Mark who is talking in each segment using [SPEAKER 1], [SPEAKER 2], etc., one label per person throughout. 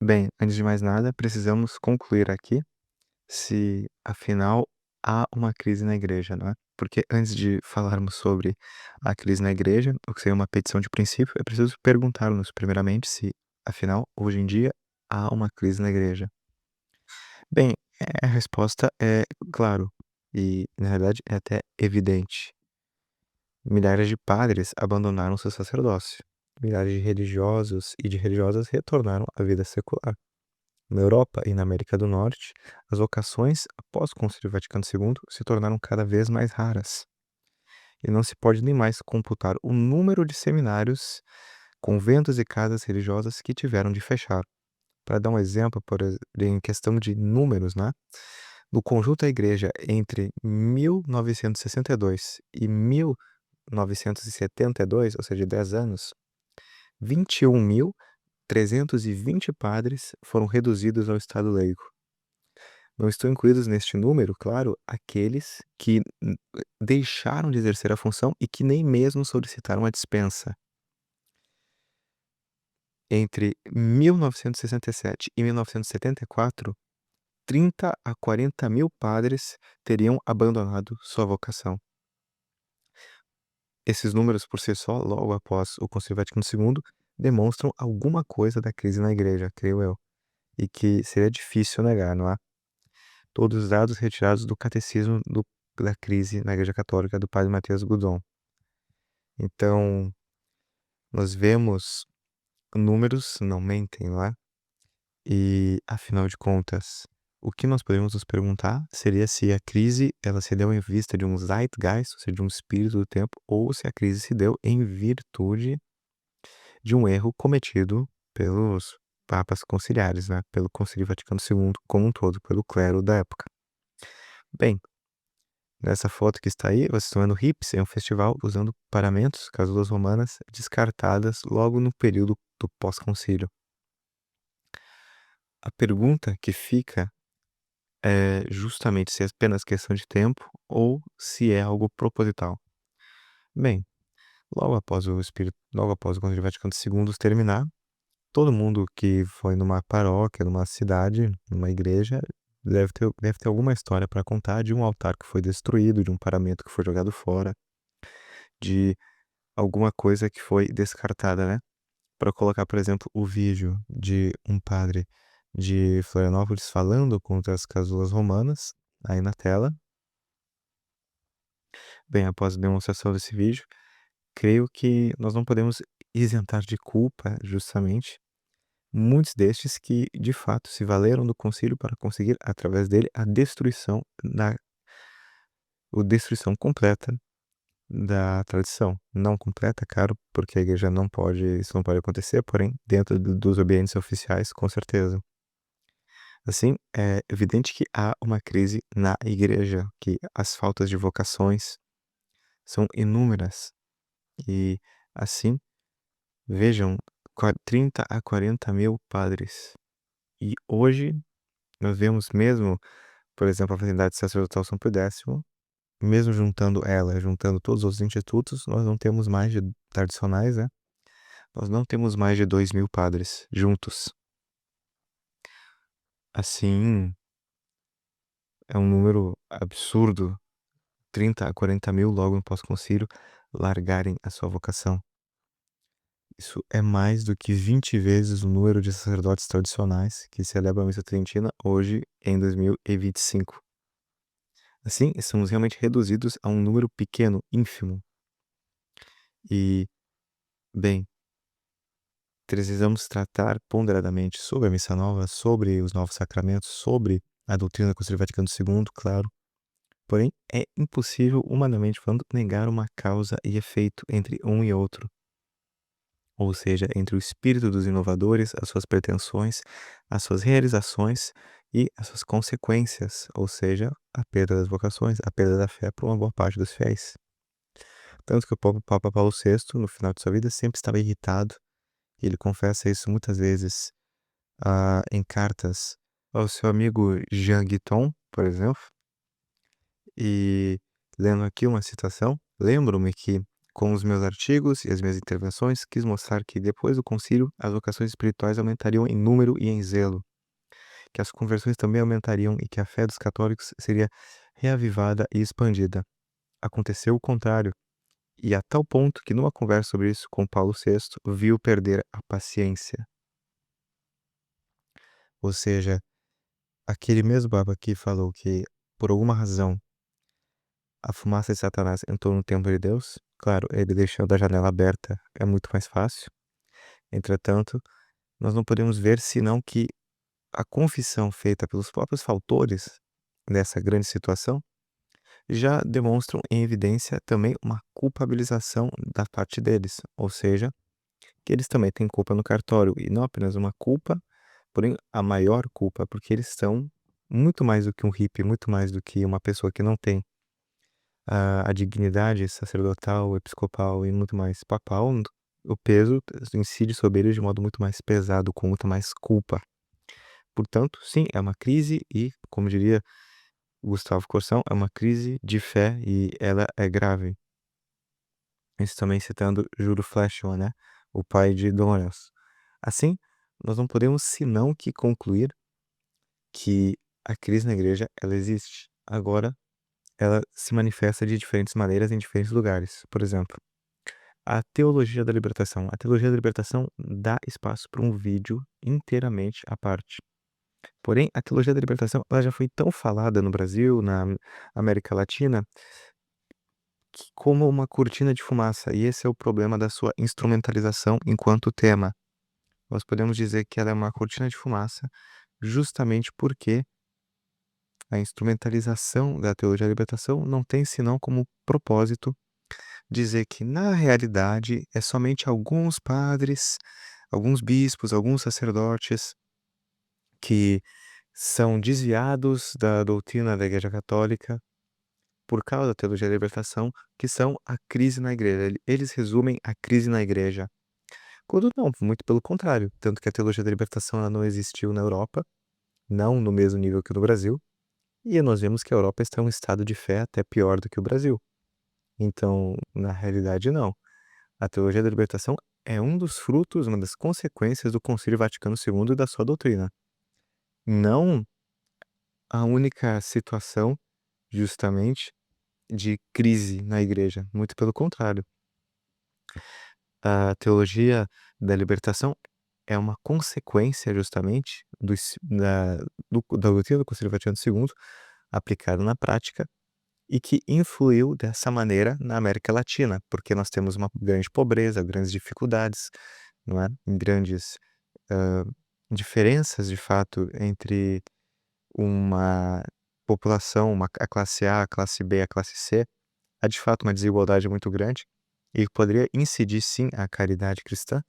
[SPEAKER 1] Bem, antes de mais nada, precisamos concluir aqui se, afinal, há uma crise na igreja, não é? Porque antes de falarmos sobre a crise na igreja, o que seria uma petição de princípio, é preciso perguntar-nos, primeiramente, se, afinal, hoje em dia, há uma crise na igreja. Bem, a resposta é claro, e, na verdade, é até evidente. Milhares de padres abandonaram seu sacerdócio. Milhares de religiosos e de religiosas retornaram à vida secular. Na Europa e na América do Norte, as vocações após o Concílio Vaticano II se tornaram cada vez mais raras. E não se pode nem mais computar o número de seminários, conventos e casas religiosas que tiveram de fechar. Para dar um exemplo, em questão de números, né? No conjunto da igreja entre 1962 e 1972, ou seja, 10 anos, 21.320 padres foram reduzidos ao estado leigo. Não estão incluídos neste número, claro, aqueles que deixaram de exercer a função e que nem mesmo solicitaram a dispensa. Entre 1967 e 1974, 30 a 40 mil padres teriam abandonado sua vocação. Esses números, por si só, logo após o Concílio Vaticano II, demonstram alguma coisa da crise na igreja, creio eu, e que seria difícil negar, não é? Todos os dados retirados do catecismo da crise na Igreja Católica do padre Matheus Gudon. Então, nós vemos números não mentem, não é? E, afinal de contas, o que nós podemos nos perguntar seria se a crise ela se deu em vista de um zeitgeist, ou seja, de um espírito do tempo, ou se a crise se deu em virtude de um erro cometido pelos papas conciliares, né? Pelo Concílio Vaticano II como um todo, pelo clero da época. Bem, nessa foto que está aí, vocês estão vendo hips em um festival usando paramentos, casulas romanas, descartadas logo no período do pós-concílio. A pergunta que fica é justamente se é apenas questão de tempo ou se é algo proposital. Bem, logo após o Concílio Vaticano II terminar, todo mundo que foi numa paróquia, numa cidade, numa igreja, deve ter alguma história para contar de um altar que foi destruído, de um paramento que foi jogado fora, de alguma coisa que foi descartada, né? Para colocar, por exemplo, o vídeo de um padre de Florianópolis falando contra as casulas romanas, aí na tela. Bem, após a demonstração desse vídeo, creio que nós não podemos isentar de culpa, justamente, muitos destes que, de fato, se valeram do concílio para conseguir, através dele, a destruição completa da tradição. Não completa, claro, porque a igreja não pode, isso não pode acontecer, porém, dentro dos ambientes oficiais, com certeza. Assim, é evidente que há uma crise na igreja, que as faltas de vocações são inúmeras. E, assim, vejam, 30 a 40 mil padres. E hoje, nós vemos mesmo, por exemplo, a Faculdade Sacerdotal São Pio X, mesmo juntando todos os institutos, nós não temos mais de tradicionais, né? Nós não temos mais de 2.000 padres juntos. Assim, é um número absurdo. 30 a 40 mil logo no pós-concílio largarem a sua vocação. Isso é mais do que 20 vezes o número de sacerdotes tradicionais que celebram a missa tridentina hoje em 2025. Assim, estamos realmente reduzidos a um número pequeno, ínfimo. E, bem, precisamos tratar ponderadamente sobre a missa nova, sobre os novos sacramentos, sobre a doutrina do Concílio Vaticano II, claro. Porém, é impossível, humanamente falando, negar uma causa e efeito entre um e outro. Ou seja, entre o espírito dos inovadores, as suas pretensões, as suas realizações e as suas consequências, ou seja, a perda das vocações, a perda da fé por uma boa parte dos fiéis. Tanto que o Papa Paulo VI, no final de sua vida, sempre estava irritado, e ele confessa isso muitas vezes em cartas ao seu amigo Jean Guiton, por exemplo, e lendo aqui uma citação, lembro-me que Com os meus artigos e as minhas intervenções, quis mostrar que, depois do concílio, as vocações espirituais aumentariam em número e em zelo, que as conversões também aumentariam e que a fé dos católicos seria reavivada e expandida. Aconteceu o contrário, e a tal ponto que, numa conversa sobre isso com Paulo VI, viu perder a paciência. Ou seja, aquele mesmo Papa que falou que, por alguma razão, a fumaça de Satanás entrou no templo de Deus, claro, ele deixando a janela aberta é muito mais fácil. Entretanto, nós não podemos ver senão que a confissão feita pelos próprios fautores dessa grande situação já demonstram em evidência também uma culpabilização da parte deles, ou seja, que eles também têm culpa no cartório, e não apenas uma culpa, porém a maior culpa, porque eles são muito mais do que um hippie, muito mais do que uma pessoa que não tem a dignidade sacerdotal, episcopal e muito mais papal. O peso incide sobre eles de modo muito mais pesado, com muito mais culpa. Portanto, sim, é uma crise e, como diria Gustavo Corsão, é uma crise de fé e ela é grave. Isso também citando Júlio Fleischmann, né, o pai de Dom Lourenço. Assim, nós não podemos senão que concluir que a crise na igreja, ela existe. Agora, ela se manifesta de diferentes maneiras em diferentes lugares. Por exemplo, a teologia da libertação. A teologia da libertação dá espaço para um vídeo inteiramente à parte. Porém, a teologia da libertação, ela já foi tão falada no Brasil, na América Latina, que como uma cortina de fumaça, e esse é o problema da sua instrumentalização enquanto tema. Nós podemos dizer que ela é uma cortina de fumaça, justamente porque a instrumentalização da teologia da libertação não tem senão como propósito dizer que, na realidade, é somente alguns padres, alguns bispos, alguns sacerdotes que são desviados da doutrina da Igreja Católica por causa da teologia da libertação, que são a crise na igreja. Eles resumem a crise na igreja. Quando não, muito pelo contrário. Tanto que a teologia da libertação ela não existiu na Europa, não no mesmo nível que no Brasil, e nós vemos que a Europa está em um estado de fé até pior do que o Brasil. Então, na realidade, não. A teologia da libertação é um dos frutos, uma das consequências do Concílio Vaticano II e da sua doutrina. Não a única situação, justamente, de crise na igreja. Muito pelo contrário. A teologia da libertação é uma consequência, justamente, da doutrina do Concílio Vaticano II aplicada na prática e que influiu dessa maneira na América Latina, porque nós temos uma grande pobreza, grandes dificuldades, não é? Grandes diferenças, de fato, entre uma população, a classe A, a classe B, a classe C. Há, de fato, uma desigualdade muito grande e que poderia incidir, sim, a caridade cristã,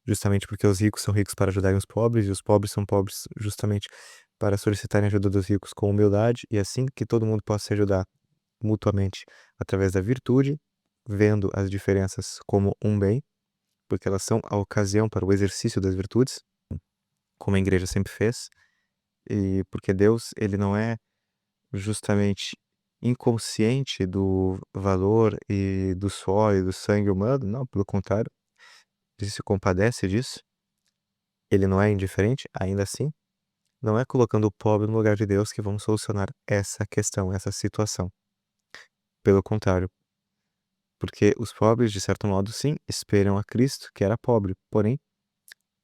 [SPEAKER 1] justamente porque os ricos são ricos para ajudarem os pobres e os pobres são pobres justamente para solicitarem ajuda dos ricos com humildade e assim que todo mundo possa se ajudar mutuamente através da virtude, vendo as diferenças como um bem, porque elas são a ocasião para o exercício das virtudes, como a igreja sempre fez, e porque Deus, ele não é justamente inconsciente do valor e do suor e do sangue humano, não, pelo contrário, ele se compadece disso, ele não é indiferente, ainda assim, não é colocando o pobre no lugar de Deus que vamos solucionar essa questão, essa situação. Pelo contrário, porque os pobres, de certo modo, sim, espelham a Cristo, que era pobre, porém,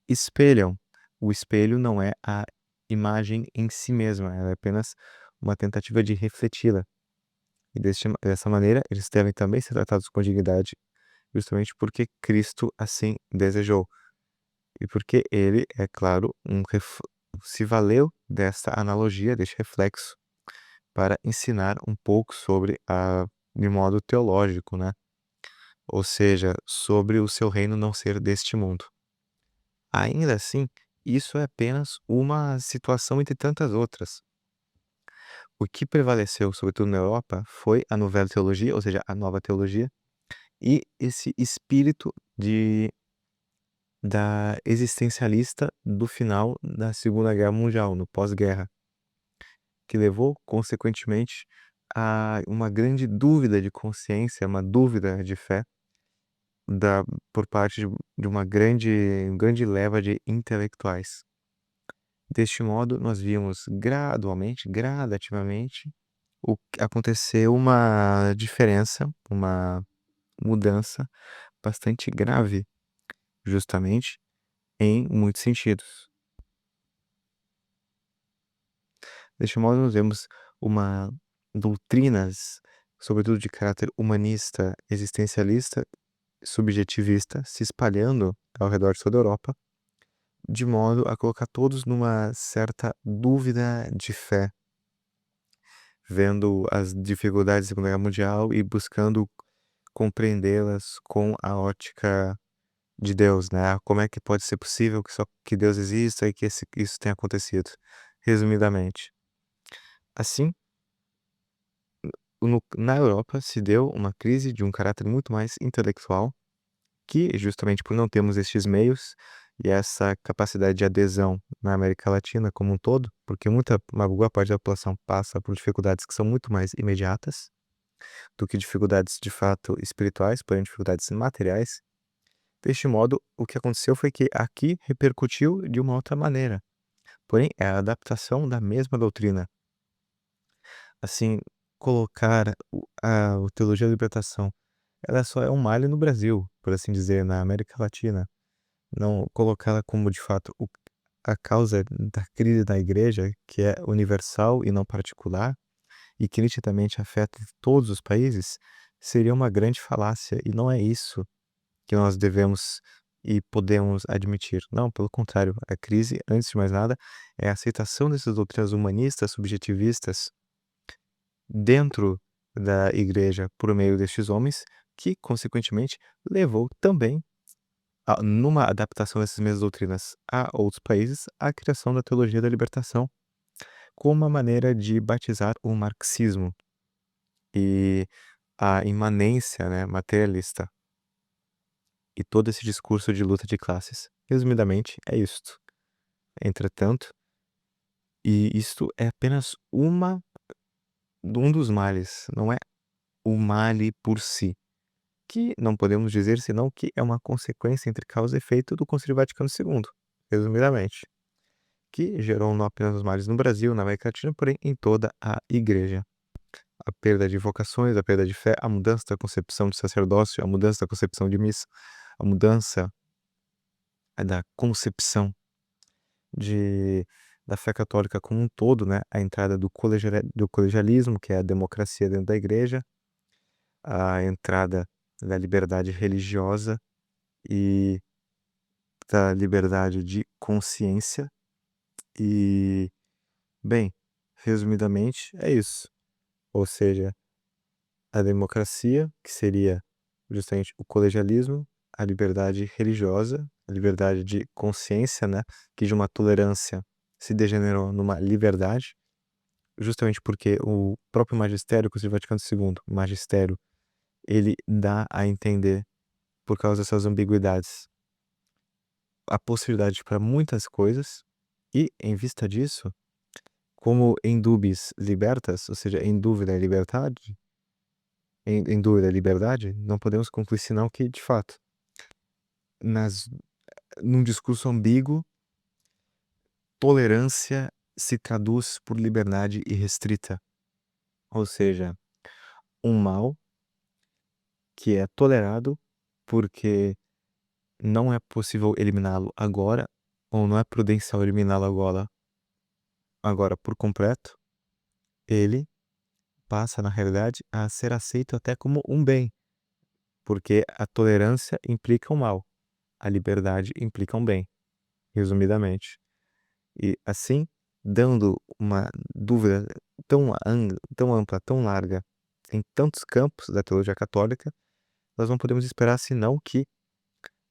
[SPEAKER 1] espelham. O espelho não é a imagem em si mesma, ela é apenas uma tentativa de refleti-la. E dessa maneira, eles devem também ser tratados com dignidade, justamente porque Cristo assim desejou. E porque ele, é claro, se valeu dessa analogia, deste reflexo, para ensinar um pouco sobre de modo teológico, né? Ou seja, sobre o seu reino não ser deste mundo. Ainda assim, isso é apenas uma situação entre tantas outras. O que prevaleceu, sobretudo na Europa, foi a Nouvelle Teologia, ou seja, a nova teologia, e esse espírito da existencialista do final da Segunda Guerra Mundial, no pós-guerra, que levou, consequentemente, a uma grande dúvida de consciência, uma dúvida de fé, da por parte de uma grande leva de intelectuais. Deste modo, nós vimos gradualmente, gradativamente, acontecer uma diferença, uma mudança bastante grave, justamente em muitos sentidos. Deste modo, nós vemos uma doutrinas, sobretudo de caráter humanista, existencialista, subjetivista, se espalhando ao redor de toda a Europa, de modo a colocar todos numa certa dúvida de fé, vendo as dificuldades da Segunda Guerra Mundial e buscando compreendê-las com a ótica de Deus, né? Como é que pode ser possível que só que Deus exista e que isso tenha acontecido? Resumidamente. Assim, na Europa se deu uma crise de um caráter muito mais intelectual, que justamente por não termos estes meios e essa capacidade de adesão na América Latina como um todo, porque uma boa parte da população passa por dificuldades que são muito mais imediatas do que dificuldades de fato espirituais, porém dificuldades materiais. Deste modo, o que aconteceu foi que aqui repercutiu de uma outra maneira, porém é a adaptação da mesma doutrina. Assim, colocar a teologia da libertação, ela só é um malho no Brasil, por assim dizer, na América Latina. Não colocá-la como de fato a causa da crise da igreja, que é universal e não particular, e que nitidamente afeta todos os países, seria uma grande falácia, e não é isso que nós devemos e podemos admitir. Não, pelo contrário, a crise, antes de mais nada, é a aceitação dessas doutrinas humanistas, subjetivistas, dentro da igreja por meio destes homens, que consequentemente levou também numa adaptação dessas mesmas doutrinas a outros países, a criação da teologia da libertação, como uma maneira de batizar o marxismo e a imanência, né, materialista e todo esse discurso de luta de classes. Resumidamente, é isto. Entretanto, e isto é apenas um dos males, não é o male por si, que não podemos dizer senão que é uma consequência entre causa e efeito do Concílio Vaticano II, resumidamente, que gerou não apenas os males no Brasil, na América Latina, porém em toda a Igreja. A perda de vocações, a perda de fé, a mudança da concepção de sacerdócio, a mudança da concepção de missa, a mudança da concepção de da fé católica como um todo, né, a entrada do colegialismo, que é a democracia dentro da igreja, a entrada da liberdade religiosa e da liberdade de consciência e, bem, resumidamente é isso. Ou seja, a democracia, que seria justamente o colegialismo, a liberdade religiosa, a liberdade de consciência, né, que de uma tolerância se degenerou numa liberdade, justamente porque o próprio magistério, Concílio Vaticano II, o magistério, ele dá a entender, por causa dessas ambiguidades, a possibilidade para muitas coisas, e em vista disso, como em dubis libertas, ou seja, em dúvida é liberdade, em dúvida é liberdade, não podemos concluir senão que, de fato, nas num discurso ambíguo, tolerância se traduz por liberdade irrestrita, ou seja, um mal que é tolerado porque não é possível eliminá-lo agora, ou não é prudencial eliminá-lo agora por completo, ele passa, na realidade, a ser aceito até como um bem, porque a tolerância implica um mal, a liberdade implica um bem, resumidamente. E assim, dando uma dúvida tão ampla, tão larga, em tantos campos da teologia católica, nós não podemos esperar senão que,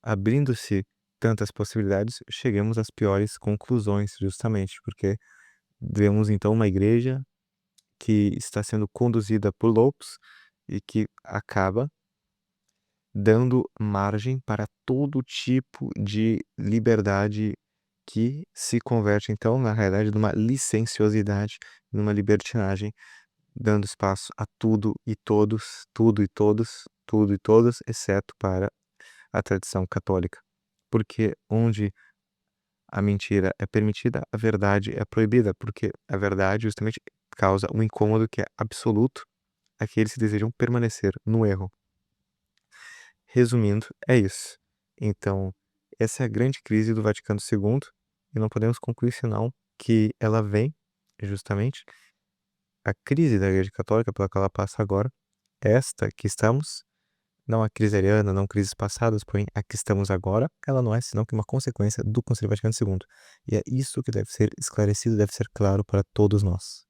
[SPEAKER 1] abrindo-se tantas possibilidades, cheguemos às piores conclusões, justamente porque vemos então uma igreja que está sendo conduzida por loucos e que acaba dando margem para todo tipo de liberdade que se converte então, na realidade, numa licenciosidade, numa libertinagem, dando espaço a tudo e todos, tudo e todos, tudo e todas, exceto para a tradição católica, porque onde a mentira é permitida, a verdade é proibida, porque a verdade justamente causa um incômodo que é absoluto àqueles que desejam permanecer no erro. Resumindo, é isso. Então, essa é a grande crise do Vaticano II, e não podemos concluir senão que ela vem, justamente, a crise da Igreja Católica pela qual ela passa agora, esta que estamos, não a crise ariana, não crises passadas, porém a que estamos agora, ela não é senão que uma consequência do Concílio Vaticano II. E é isso que deve ser esclarecido, deve ser claro para todos nós.